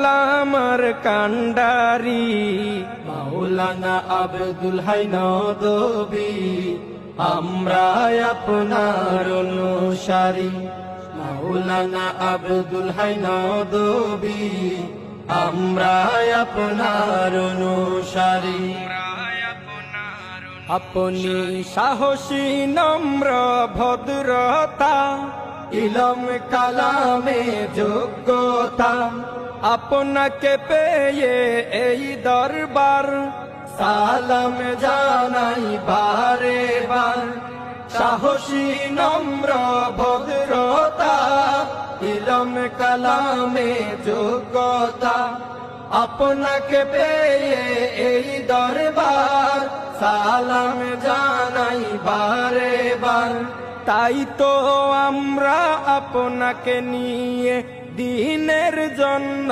কালামার কান্ডারি মাওলানা আব্দুল হাই নদভী আমরা আপনার অনুসারী মাওলানা আব্দুল হাই নদভী আমরা আপনার অনুসারী আপনি সাহসী নম্র ভদ্রতা ইলম কালামে যোগ্যতা আপনাকে পেয়ে এই দরবার সালাম জানাই বারে বার সাহসী নম্র ভদ্রতা ইলম কালামে যোগ্যতা আপনাকে পেয়ে এই দরবার সালাম জানাই বারে বার তাই তো আমরা আপনাকে নিয়ে দিনের জন্য